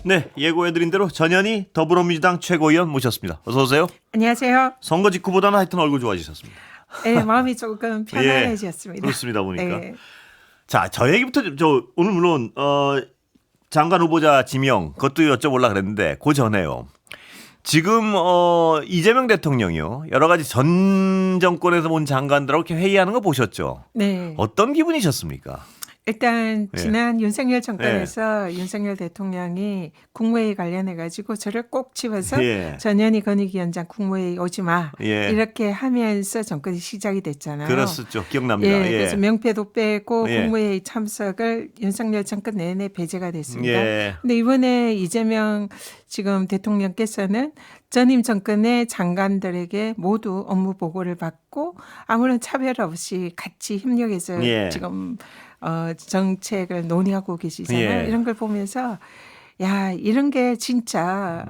네, 예고해드린 대로 전현희 더불어민주당 최고위원 모셨습니다. 어서 오세요. 안녕하세요. 선거 직후보다는 하여튼 얼굴 좋아지셨습니다. 네, 마음이 조금 편안해졌습니다. 그렇습니다 보니까. 네. 자, 저 얘기부터 저 오늘 물론 장관 후보자 지명 그것도 여쭤보려고 그랬는데 그 전에요. 지금 이재명 대통령이요. 여러 가지 전 정권에서 온 장관들하고 이렇게 회의하는 거 보셨죠? 네. 어떤 기분이셨습니까? 일단 예. 지난 윤석열 정권에서 윤석열 대통령이 국무회의 관련해 가지고 저를 꼭 집어서 예. 전현희 권익위원장 국무회의 오지 마 예. 이렇게 하면서 정권이 시작이 됐잖아요. 그랬었죠. 기억납니다. 예, 그래서 명패도 빼고 예. 국무회의 참석을 윤석열 정권 내내 배제가 됐습니다. 예. 근데 이번에 이재명 지금 대통령께서는 전임 정권의 장관들에게 모두 업무 보고를 받고 아무런 차별 없이 같이 협력해서 예. 지금 정책을 논의하고 계시잖아요. 예. 이런 걸 보면서 야, 이런 게 진짜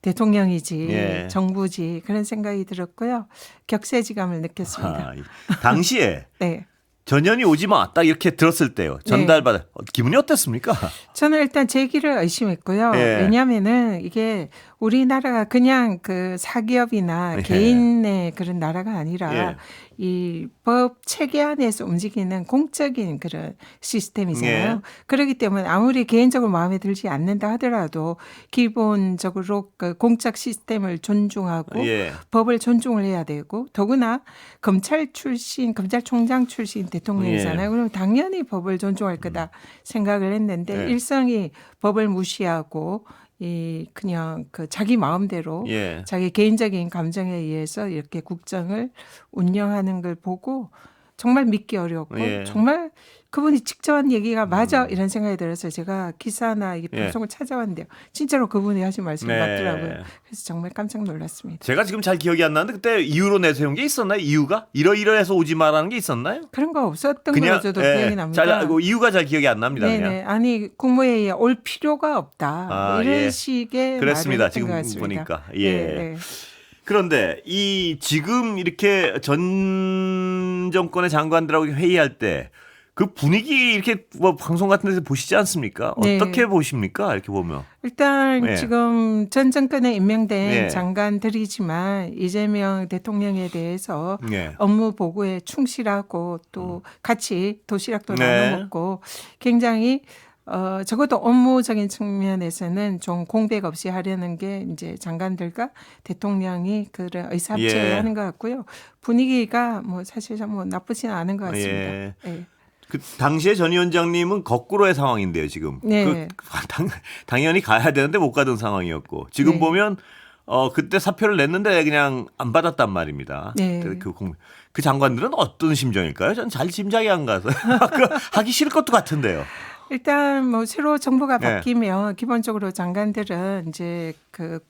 대통령이지 예. 정부지 그런 생각이 들었고요. 격세지감을 느꼈습니다. 당시에 네. 전현희 오지 마. 딱 이렇게 들었을 때요. 전달받아. 기분이 어땠습니까? 저는 일단 제 길을 의심했고요. 예. 왜냐하면은 이게 우리나라가 그냥 그 사기업이나 예. 개인의 그런 나라가 아니라 예. 이 법 체계 안에서 움직이는 공적인 그런 시스템이잖아요. 예. 그렇기 때문에 아무리 개인적으로 마음에 들지 않는다 하더라도 기본적으로 그 공적 시스템을 존중하고 예. 법을 존중을 해야 되고 더구나 검찰 출신, 검찰총장 출신 대통령이잖아요. 예. 그럼 당연히 법을 존중할 거다 생각을 했는데 예. 일성이 법을 무시하고 이 그냥 그 자기 마음대로 예. 자기 개인적인 감정에 의해서 이렇게 국정을 운영하는 걸 보고 정말 믿기 어렵고 예. 정말 그분이 직접 한 얘기가 맞아 이런 생각이 들어서 제가 기사나 이 방송을 찾아왔는데요. 진짜로 그분이 하신 말씀이 네. 맞더라고요. 그래서 정말 깜짝 놀랐습니다. 제가 지금 잘 기억이 안 나는데 그때 이유로 내세운 게 있었나요? 이유가? 이러이러해서 오지 마라는 게 있었나요? 그런 거 없었던 걸로 저도 기억이 납니다. 잘 알고 이유가 잘 기억이 안 납니다. 네네. 그냥. 아니 국무회의에 올 필요가 없다. 아, 이런 예. 식의 그랬습니다. 말을 했던 지금 것 같습니다. 보니까. 예. 네. 그런데 이 지금 이렇게 전 정권의 장관들하고 회의할 때 그 분위기 이렇게 뭐 방송 같은 데서 보시지 않습니까? 네. 어떻게 보십니까? 이렇게 보면. 일단 예. 지금 전 정권에 임명된 예. 장관들이지만 이재명 대통령에 대해서 예. 업무 보고에 충실하고 또 같이 도시락도 네. 나눠 먹고 굉장히 적어도 업무적인 측면에서는 좀 공백 없이 하려는 게 이제 장관들과 대통령이 그런 의사합치를 예. 하는 것 같고요. 분위기가 뭐 사실상 뭐 나쁘지는 않은 것 같습니다. 예. 예. 그 당시에 전 위원장님은 거꾸로의 상황인데요, 지금. 네. 당연히 가야 되는데 못 가던 상황이었고 지금 네. 보면 그때 사표를 냈는데 그냥 안 받았단 말입니다. 네. 그 장관들은 어떤 심정일까요? 전 잘 짐작이 안 가서 하기 싫을 것도 같은데요. 일단 뭐 새로 정부가 네. 바뀌면 기본적으로 장관들은 이제 그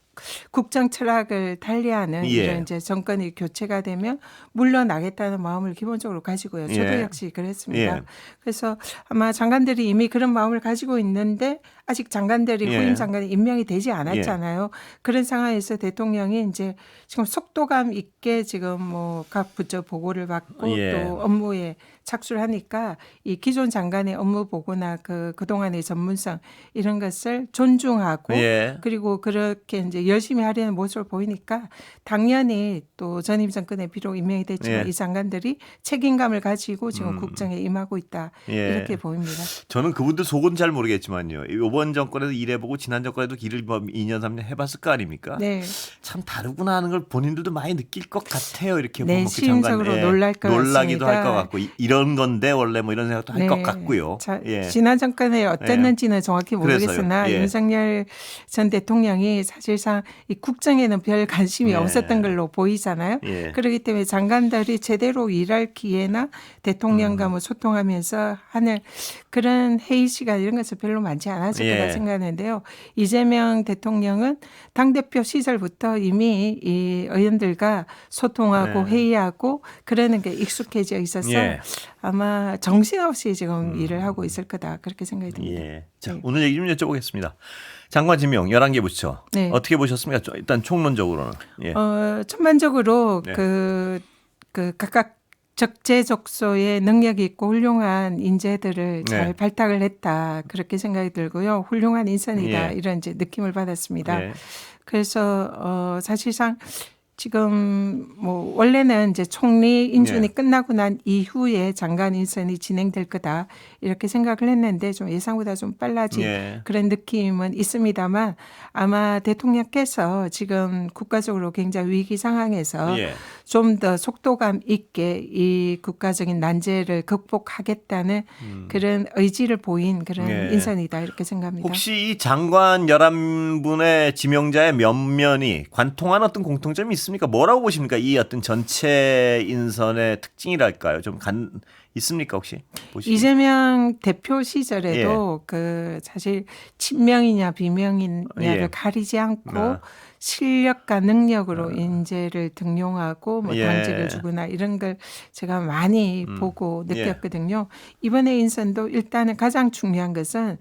국정 철학을 달리하는 예. 이런 이제 정권이 교체가 되면 물러나겠다는 마음을 기본적으로 가지고요. 저도 예. 역시 그랬습니다. 예. 그래서 아마 장관들이 이미 그런 마음을 가지고 있는데 아직 장관들이 예. 후임 장관이 임명이 되지 않았잖아요. 그런 상황에서 대통령이 이제 지금 속도감 있게 지금 뭐 각 부처 보고를 받고 예. 또 업무에 착수를 하니까 이 기존 장관의 업무 보고나 그동안의 전문성 이런 것을 존중하고 예. 그리고 그렇게 이제 열심히 하려는 모습을 보이니까 당연히 또 전임 정권에 비록 임명이 됐지만 예. 이 장관들이 책임감을 가지고 지금 국정에 임하고 있다. 예. 이렇게 보입니다. 저는 그분들 속은 잘 모르겠지만요. 이번 정권에서 일해보고 지난 정권에도 일을 뭐 2년 3년 해봤을 거 아닙니까? 네. 참 다르구나 하는 걸 본인들도 많이 느낄 것 같아요. 이렇게 네, 보면 시임적으로 놀랄 것 놀라기도 할 것 같습니다. 같고 이런 건데 원래 뭐 이런 생각도 할 것 같고요. 예. 지난 정권에 어땠는지는 정확히 모르겠으나 그래서요. 예. 윤석열 전 대통령이 사실상 이 국정에는 별 관심이 예. 없었던 걸로 보이잖아요. 예. 그렇기 때문에 장관들이 제대로 일할 기회나 대통령과 뭐 소통하면서 하는 그런 회의 시간 이런 것은 별로 많지 않았을 예. 거라 생각하는데요. 이재명 대통령은 당대표 시절부터 이미 이 의원들과 소통하고 네. 회의하고 그러는 게 익숙해져 있어서 예. 아마 정신없이 지금 일을 하고 있을 거다 그렇게 생각이 듭니다. 예. 자, 네. 오늘 얘기 좀 여쭤보겠습니다. 장관 지명 11개 부처. 네. 어떻게 보셨습니까? 일단 총론적으로는. 예. 전반적으로 네. 그 각각 적재적소에 능력이 있고 훌륭한 인재들을 잘 네. 발탁을 했다. 그렇게 생각이 들고요. 훌륭한 인선이다. 예. 이런 이제 느낌을 받았습니다. 예. 그래서 사실상 지금 뭐 원래는 이제 총리 인준이 예. 끝나고 난 이후에 장관 인선이 진행될 거다 이렇게 생각을 했는데 좀 예상보다 좀 빨라진 예. 그런 느낌은 있습니다만 아마 대통령께서 지금 국가적으로 굉장히 위기 상황에서 예. 좀 더 속도감 있게 이 국가적인 난제를 극복하겠다는 그런 의지를 보인 그런 예. 인선이다 이렇게 생각합니다. 혹시 이 장관 11분의 지명자의 면면이 관통한 어떤 공통점이 있습니까? 뭐라고 보십니까? 이 어떤 전체 인선의 특징이랄까요? 좀 있습니까 혹시? 보시기에. 이재명 대표 시절에도 그 사실 친명이냐 비명이냐를 예. 가리지 않고 아. 실력과 능력으로 인재를 등용하고 뭐 예. 당직을 주거나 이런 걸 제가 많이 보고 예. 느꼈거든요. 이번에 인선도 일단은 가장 중요한 것은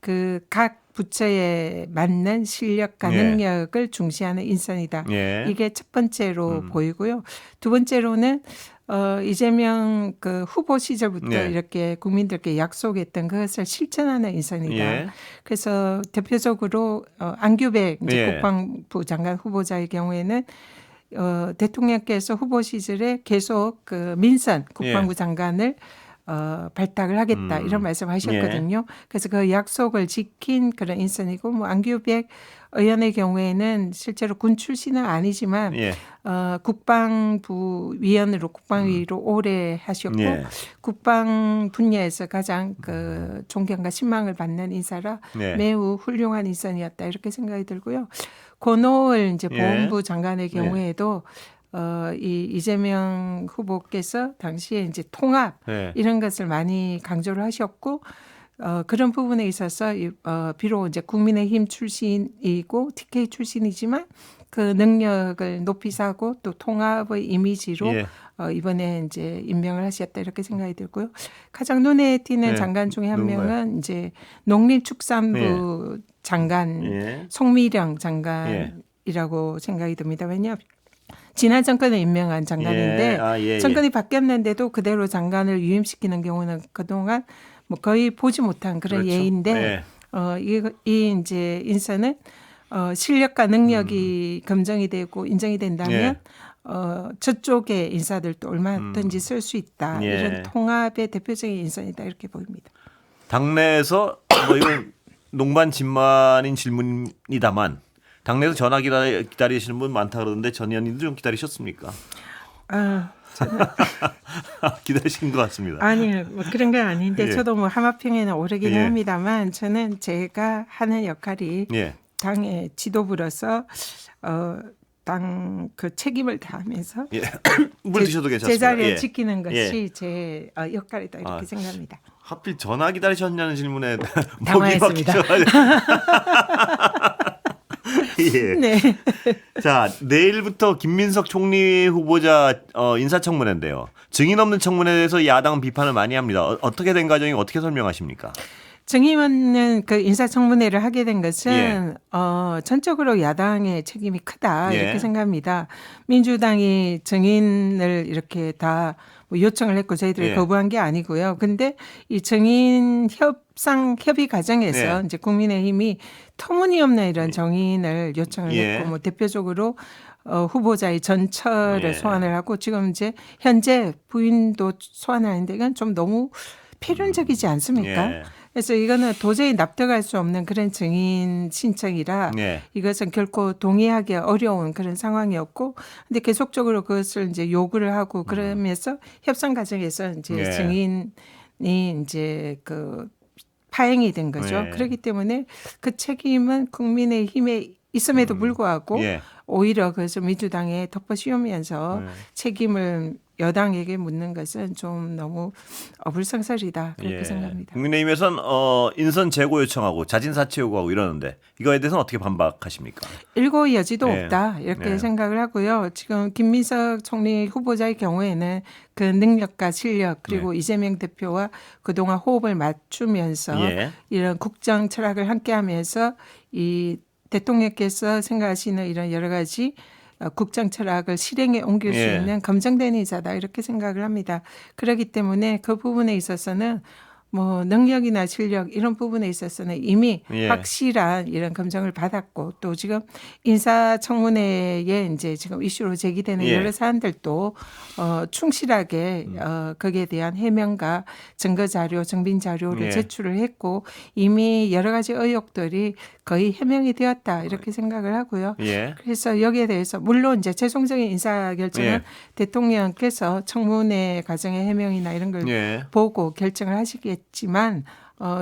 그 각 부처에 맞는 실력과 예. 능력을 중시하는 인선이다. 예. 이게 첫 번째로 보이고요. 두 번째로는 이재명 그 후보 시절부터 예. 이렇게 국민들께 약속했던 그것을 실천하는 인선이다. 예. 그래서 대표적으로 안규백 이제 예. 국방부 장관 후보자의 경우에는 대통령께서 후보 시절에 계속 그 민선 국방부 예. 장관을 발탁을 하겠다 이런 말씀하셨거든요. 그래서 그 약속을 지킨 그런 인선이고 뭐 안규백 의원의 경우에는 실제로 군 출신은 아니지만 예. 국방부 위원으로 국방위로 오래 하셨고 예. 국방 분야에서 가장 그 존경과 신망을 받는 인사라 예. 매우 훌륭한 인선이었다 이렇게 생각이 들고요. 권오을 이제 예. 보훈부 장관의 경우에도 이 이재명 후보께서 당시에 이제 통합 예. 이런 것을 많이 강조를 하셨고 그런 부분에 있어서 비록 이제 국민의힘 출신이고 TK 출신이지만 그 능력을 높이 사고 또 통합의 이미지로 예. 이번에 이제 임명을 하셨다 이렇게 생각이 들고요. 가장 눈에 띄는 예. 장관 중에 한 누군가요? 명은 이제 농림축산부 장관 예. 송미령 장관이라고 생각이 듭니다. 왜냐하면 지난 정권에 임명한 장관인데 예. 아, 예. 정권이 바뀌었는데도 그대로 장관을 유임시키는 경우는 그동안 뭐 거의 보지 못한 그런 그렇죠. 예인데 이 이제 인선은 실력과 능력이 검증이 되고 인정이 된다면 저쪽의 인사들도 얼마든지 쓸 수 있다. 예. 이런 통합의 대표적인 인선이다 이렇게 보입니다. 당내에서 뭐 이건 농반진만인 질문이다만 당내에서 전화 기다리시는 분 많다 그러는데 전 의원님도 좀 기다리셨습니까? 기다리신 것 같습니다. 아니 뭐 그런 건 아닌데 예. 저도 뭐 하마평에는 오르기는 예. 합니다만 저는 제가 하는 역할이 예. 당의 지도부로서 당 그 책임을 다하면서 예. 물 드셔도 괜찮습니다. 제 자리를 예. 지키는 것이 제 역할이다 이렇게 생각합니다. 하필 전화 기다리셨냐는 질문에 당황했습니다. 예. 네. 자, 내일부터 김민석 총리 후보자 인사청문회인데요. 증인 없는 청문회에 대해서 야당은 비판을 많이 합니다. 어떻게 된 과정이 어떻게 설명하십니까? 증인은 그 인사청문회를 하게 된 것은 전적으로 야당의 책임이 크다 이렇게 예. 생각합니다. 민주당이 증인을 이렇게 다 뭐 요청을 했고 저희들이 예. 거부한 게 아니고요. 근데 이 증인 협의 과정에서 이제 국민의힘이 터무니없는 이런 정인을 요청을 예. 했고 뭐 대표적으로 후보자의 전처를 예. 소환을 하고 지금 이제 현재 부인도 소환하는데 이건 좀 너무 필연적이지 않습니까? 예. 그래서 이거는 도저히 납득할 수 없는 그런 증인 신청이라 예. 이것은 결코 동의하기 어려운 그런 상황이었고, 근데 계속적으로 그것을 이제 요구를 하고 그러면서 협상 과정에서 이제 예. 증인이 이제 그 파행이 된 거죠. 예. 그렇기 때문에 그 책임은 국민의힘에 있음에도 불구하고 예. 오히려 그래서 민주당에 덮어씌우면서 예. 책임을 여당에게 묻는 것은 좀 너무 어불성설이다 그렇게 생각합니다. 국민의힘에서는 인선 재고 요청하고 자진 사퇴 요구하고 이러는데 이거에 대해서는 어떻게 반박하십니까? 일고의 여지도 예. 없다 이렇게 예. 생각을 하고요. 지금 김민석 총리 후보자의 경우에는 그 능력과 실력 그리고 이재명 대표와 그동안 호흡을 맞추면서 예. 이런 국정 철학을 함께하면서 이 대통령께서 생각하시는 이런 여러 가지 국정 철학을 실행에 옮길 수 예. 있는 검증된 인사다 이렇게 생각을 합니다. 그렇기 때문에 그 부분에 있어서는 뭐 능력이나 실력 이런 부분에 있어서는 이미 예. 확실한 이런 검증을 받았고 또 지금 인사청문회에 이제 지금 이슈로 제기되는 예. 여러 사안들도 충실하게 거기에 대한 해명과 증거 자료, 증빙 자료를 예. 제출을 했고 이미 여러 가지 의혹들이 거의 해명이 되었다 이렇게 생각을 하고요. 예. 그래서 여기에 대해서 물론 이제 최종적인 인사 결정은 예. 대통령께서 청문회 과정의 해명이나 이런 걸 예. 보고 결정을 하시겠지만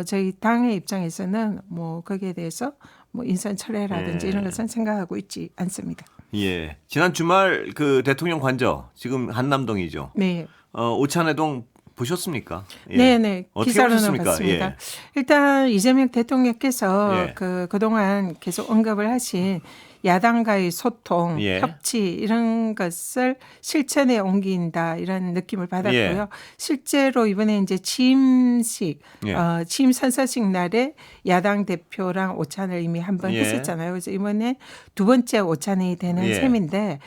저희 당의 입장에서는 뭐 거기에 대해서 뭐 인선 철회라든지 예. 이런 것은 생각하고 있지 않습니다. 예. 지난 주말 그 대통령 관저 지금 한남동이죠. 네. 오찬회동 보셨습니까? 예. 네네. 어떻게 기사로는 보셨습니까? 봤습니다. 예. 일단 이재명 대통령께서 예. 그동안 계속 언급을 하신 야당과의 소통, 예. 협치 이런 것을 실천에 옮긴다 이런 느낌을 받았고요. 예. 실제로 이번에 이제 취임식, 예. 취임 선서식 날에 야당 대표랑 오찬을 이미 한 번 예. 했었잖아요. 그래서 이번에 두 번째 오찬이 되는 예. 셈인데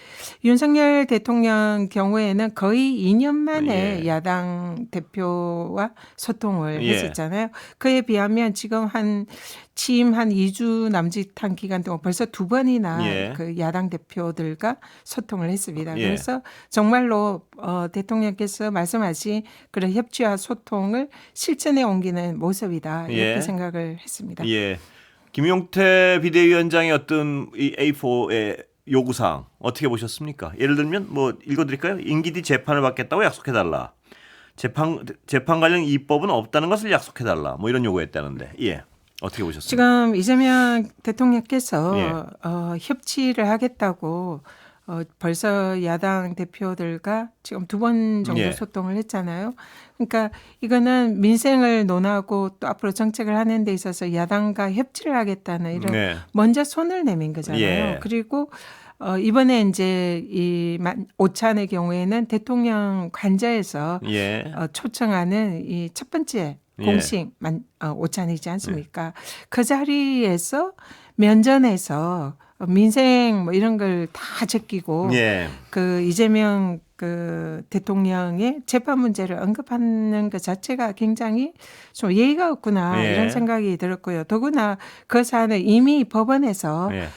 윤석열 대통령 경우에는 거의 2년 만에 예. 야당 대표와 소통을 예. 했었잖아요. 그에 비하면 지금 취임 한 2주 남짓한 기간 동안 벌써 두 번이나 예. 그 야당 대표들과 소통을 했습니다. 예. 그래서 정말로 대통령께서 말씀하신 그런 협치와 소통을 실천에 옮기는 모습이다 이렇게 예. 생각을 했습니다. 예. 김용태 비대위원장의 어떤 이 A4의 요구사항 어떻게 보셨습니까? 예를 들면 뭐 읽어드릴까요? 임기 뒤 재판을 받겠다고 약속해달라. 재판 관련 입법은 없다는 것을 약속해달라. 뭐 이런 요구했다는데, 예, 어떻게 보셨습니까? 지금 이재명 대통령께서 예. 협치를 하겠다고 벌써 야당 대표들과 지금 두 번 정도 예. 소통을 했잖아요. 그러니까 이거는 민생을 논하고 또 앞으로 정책을 하는 데 있어서 야당과 협치를 하겠다는 이런 네. 먼저 손을 내민 거잖아요. 예. 그리고 이번에 이제 이 오찬의 경우에는 대통령 관저에서 예. 초청하는 이 첫 번째 예. 공식 오찬이지 않습니까? 그 자리에서 면전에서 민생 뭐 이런 걸 다 제끼고 예. 그 이재명 그 대통령의 재판 문제를 언급하는 것 자체가 굉장히 좀 예의가 없구나 예. 이런 생각이 들었고요. 더구나 그 사안은 이미 법원에서 예.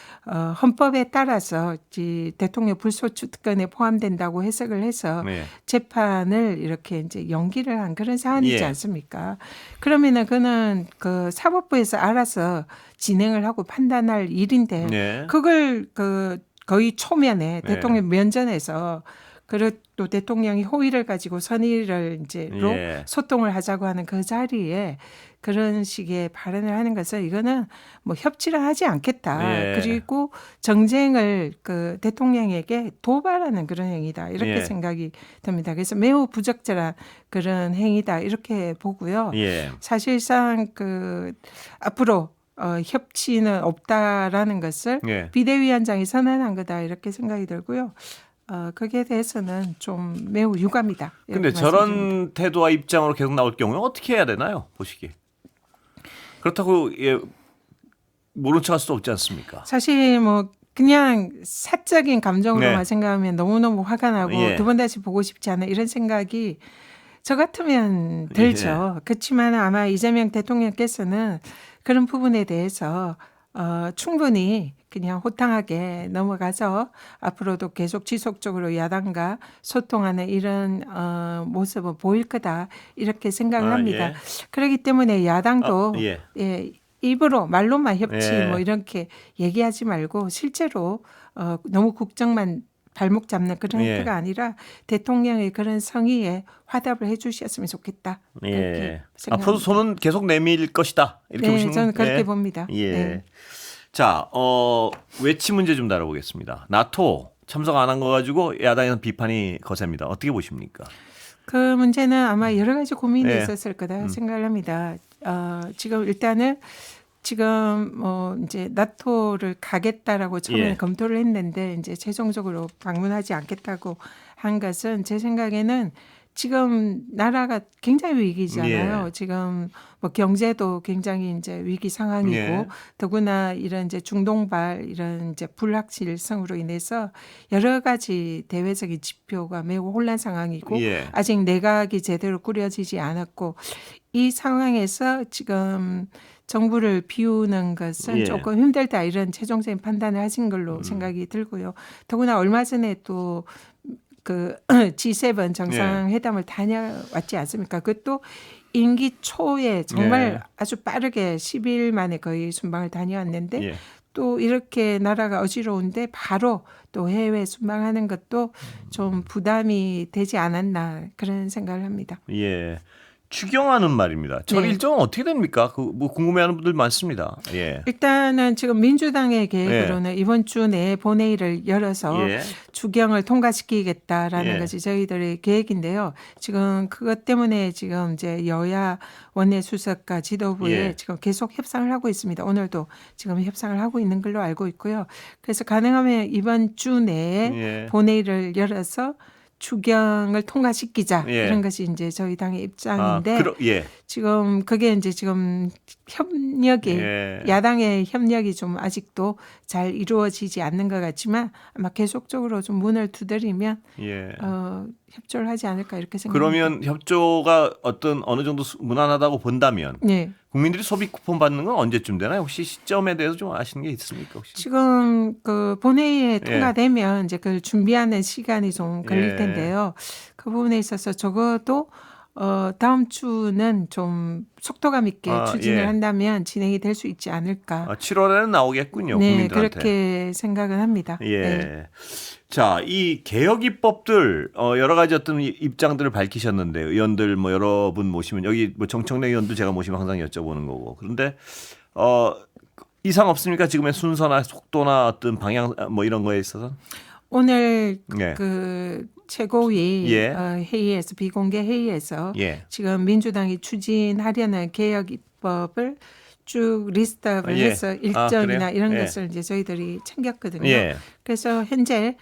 헌법에 따라서 대통령 불소추 특권에 포함된다고 해석을 해서 예. 재판을 이렇게 이제 연기를 한 그런 사안이지 예. 않습니까? 그러면은 그는 그 사법부에서 알아서 진행을 하고 판단할 일인데 예. 그걸 그 거의 초면에 네. 대통령 면전에서 그리고 또 대통령이 호의를 가지고 선의를 이제로 예. 소통을 하자고 하는 그 자리에 그런 식의 발언을 하는 것은 이거는 뭐 협치를 하지 않겠다. 예. 그리고 정쟁을 그 대통령에게 도발하는 그런 행위다. 이렇게 예. 생각이 듭니다. 그래서 매우 부적절한 그런 행위다. 이렇게 보고요. 예. 사실상 그 앞으로 협치는 없다라는 것을 예. 비대위원장이 선언한 거다. 이렇게 생각이 들고요. 거기에 대해서는 좀 매우 유감이다. 이렇게 근데 말씀드립니다. 저런 태도와 입장으로 계속 나올 경우에 어떻게 해야 되나요? 보시기에. 그렇다고 예, 모른 척할 수도 없지 않습니까? 사실 뭐 그냥 사적인 감정으로만 네. 생각하면 너무너무 화가 나고 예. 두 번 다시 보고 싶지 않은 이런 생각이 저 같으면 들죠. 그렇지만 아마 이재명 대통령께서는 그런 부분에 대해서 충분히 그냥 호탕하게 넘어가서 앞으로도 계속 지속적으로 야당과 소통하는 이런 모습은 보일 거다 이렇게 생각을 합니다. 예. 그렇기 때문에 야당도 예. 예, 입으로 말로만 협치 예. 뭐 이렇게 얘기하지 말고 실제로 너무 국정만 발목 잡는 그런 예. 형태가 아니라 대통령의 그런 성의에 화답을 해 주셨으면 좋겠다. 그렇게 예. 생각합니다. 앞으로도 손은 계속 내밀 것이다. 이렇게 네, 보시는 저는 그렇게 예. 봅니다. 예. 네. 자, 외치 문제 좀 다뤄보겠습니다. 나토 참석 안 한 거 가지고 야당에서 비판이 거셉니다. 어떻게 보십니까? 그 문제는 아마 여러 가지 고민이 네. 있었을 거다 생각을 합니다. 지금 일단은 지금 뭐 이제 나토를 가겠다라고 처음에 예. 검토를 했는데 이제 최종적으로 방문하지 않겠다고 한 것은 제 생각에는 지금 나라가 굉장히 위기잖아요. 예. 지금 뭐 경제도 굉장히 이제 위기 상황이고 예. 더구나 이런 이제 중동발 이런 이제 불확실성으로 인해서 여러 가지 대외적인 지표가 매우 혼란 상황이고 예. 아직 내각이 제대로 꾸려지지 않았고 이 상황에서 지금 정부를 비우는 것은 예. 조금 힘들다 이런 최종적인 판단을 하신 걸로 생각이 들고요. 더구나 얼마 전에 또 그 G7 정상회담을 다녀왔지 않습니까? 그것도 임기 초에 정말 예. 아주 빠르게 10일 만에 거의 순방을 다녀왔는데 예. 또 이렇게 나라가 어지러운데 바로 또 해외 순방하는 것도 좀 부담이 되지 않았나 그런 생각을 합니다. 예. 추경하는 말입니다. 절 네. 일정은 어떻게 됩니까? 그 뭐 궁금해하는 분들 많습니다. 예. 일단은 지금 민주당의 계획으로는 이번 주 내에 본회의를 열어서 예. 추경을 통과시키겠다라는 예. 것이 저희들의 계획인데요. 지금 그것 때문에 지금 이제 여야 원내수석과 지도부에 예. 지금 계속 협상을 하고 있습니다. 오늘도 지금 협상을 하고 있는 걸로 알고 있고요. 그래서 가능하면 이번 주 내에 예. 본회의를 열어서 추경을 통과시키자 예. 이런 것이 이제 저희 당의 입장인데 예. 지금 그게 이제 지금 협력이 예. 야당의 협력이 좀 아직도 잘 이루어지지 않는 것 같지만 아마 계속적으로 좀 문을 두드리면 예. 협조를 하지 않을까 이렇게 생각합니다. 그러면 협조가 어느 정도 무난하다고 본다면 네. 국민들이 소비 쿠폰 받는 건 언제쯤 되나요? 혹시 시점에 대해서 좀 아시는 게 있습니까? 혹시? 지금 그 본회의에 통과되면 이제 그걸 준비하는 시간이 좀 걸릴 예. 텐데요. 그 부분에 있어서 적어도 다음 주는 좀 속도감 있게 추진을 예. 한다면 진행이 될 수 있지 않을까. 7월에는 나오겠군요. 네, 국민들한테. 그렇게 생각은 합니다. 예. 네. 자, 이 개혁 입법들 여러 가지 어떤 입장들을 밝히셨는데 의원들 뭐 여러분 모시면 여기 뭐 정청래 의원도 제가 모시면 항상 여쭤보는 거고. 그런데 이상 없습니까? 지금의 순서나 속도나 어떤 방향 뭐 이런 거에 있어서? 오늘 예. 그 최고위 예. 회의에서 비공개 회의에서 예. 지금 민주당이 추진하려는 개혁 입법을 쭉 리스트업을 예. 해서 일정이나 그래요? 이런 예. 것을 이제 저희들이 챙겼거든요. 예. 그래서 현재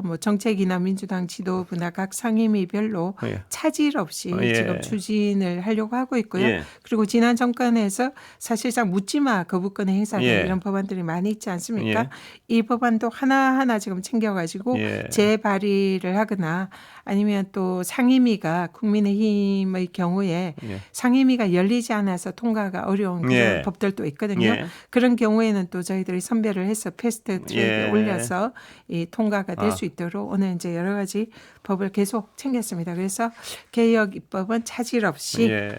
뭐 정책이나 민주당 지도부나 각 상임위별로 예. 차질 없이 예. 지금 추진을 하려고 하고 있고요. 예. 그리고 지난 정권에서 사실상 묻지마 거부권의 행사들 예. 이런 법안들이 많이 있지 않습니까? 예. 이 법안도 하나하나 지금 챙겨가지고 예. 재발의를 하거나 아니면 또 상임위가 국민의힘의 경우에 예. 상임위가 열리지 않아서 통과가 어려운 그런 예. 법들도 있거든요. 예. 그런 경우에는 또 저희들이 선별을 해서 패스트 트랙에 예. 올려서 이 통과가 될 아. 수 있도록 오늘 이제 여러 가지 법을 계속 챙겼습니다. 그래서 개혁 입법은 차질 없이 예.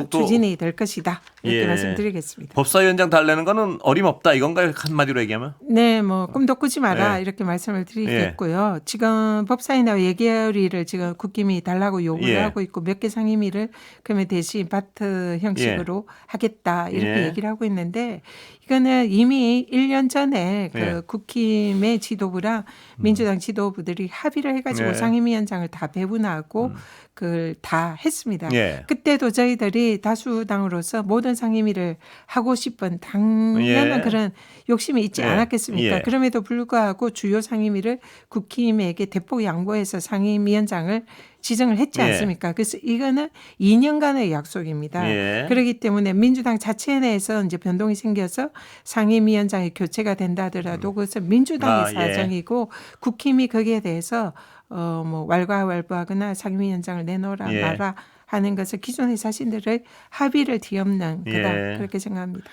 추진이 될 것이다 이렇게 예. 말씀드리겠습니다. 법사위원장 달래는 거는 어림없다 이건가요? 한마디로 얘기하면? 네, 뭐 꿈도 꾸지 마라 예. 이렇게 말씀을 드리겠고요. 지금 법사위나 예결위를 지금 국힘이 달라고 요구를 예. 하고 있고 몇 개 상임위를 그러면 대신 파트 형식으로 하겠다 이렇게 예. 얘기를 하고 있는데 이거는 이미 1년 전에 그 예. 국힘의 지도부랑 민주당 지도부들이 합의를 해가지고 예. 상임위원장을 다 배분하고 그걸 다 했습니다. 예. 그때도 저희들이 다수당으로서 모든 상임위를 하고 싶은 당연한 예. 그런 욕심이 있지 예. 않았겠습니까? 예. 그럼에도 불구하고 주요 상임위를 국힘에게 대폭 양보해서 상임위원장을 지정을 했지 예. 않습니까? 그래서 이거는 2년간의 약속입니다. 예. 그렇기 때문에 민주당 자체 내에서 이제 변동이 생겨서 상임위원장이 교체가 된다 하더라도 그것은 민주당의 예. 사정이고 국힘이 거기에 대해서 뭐 왈가왈부하거나 상임위원장을 내놓으라 예. 마라 하는 것을 기존의 자신들의 합의를 뒤엎는 거다 예. 그렇게 생각합니다.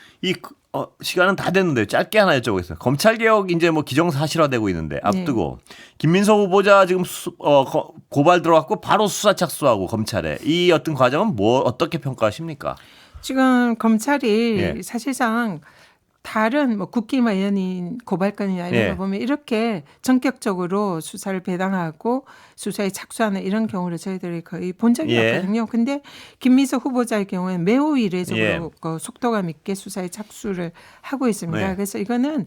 시간은 다 됐는데 짧게 하나 여쭤보겠습니다. 검찰 개혁 이제 뭐 기정사실화되고 있는데 앞두고 김민석 후보자 지금 고발 들어갔고 바로 수사 착수하고 검찰에 이 어떤 과정은 어떻게 평가하십니까? 지금 검찰이 예. 사실상 다른 뭐 국힘 의원인 고발건이나 이런 예. 거 보면 이렇게 전격적으로 수사를 배당하고 수사에 착수하는 이런 경우를 저희들이 거의 본 적이 예. 없거든요. 근데 김민석 후보자의 경우에는 매우 이례적으로 예. 그 속도감 있게 수사에 착수를 하고 있습니다. 네. 그래서 이거는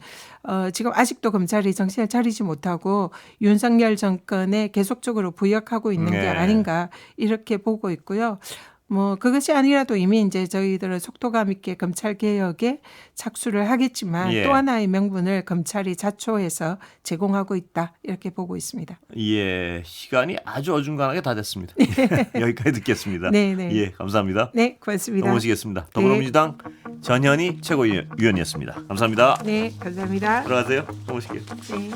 지금 아직도 검찰이 정신을 차리지 못하고 윤석열 정권에 계속적으로 부역하고 있는 게 네. 아닌가 이렇게 보고 있고요. 뭐 그것이 아니라도 이미 이제 저희들은 속도감 있게 검찰 개혁에 착수를 하겠지만 예. 또 하나의 명분을 검찰이 자초해서 제공하고 있다 이렇게 보고 있습니다. 예, 시간이 아주 어중간하게 다 됐습니다. 여기까지 듣겠습니다. 네, 네. 예, 감사합니다. 네, 고맙습니다. 넘어지겠습니다. 더불어민주당 전현희 최고위원이었습니다. 감사합니다. 네, 감사합니다. 들어가세요. 넘어실게요. 네.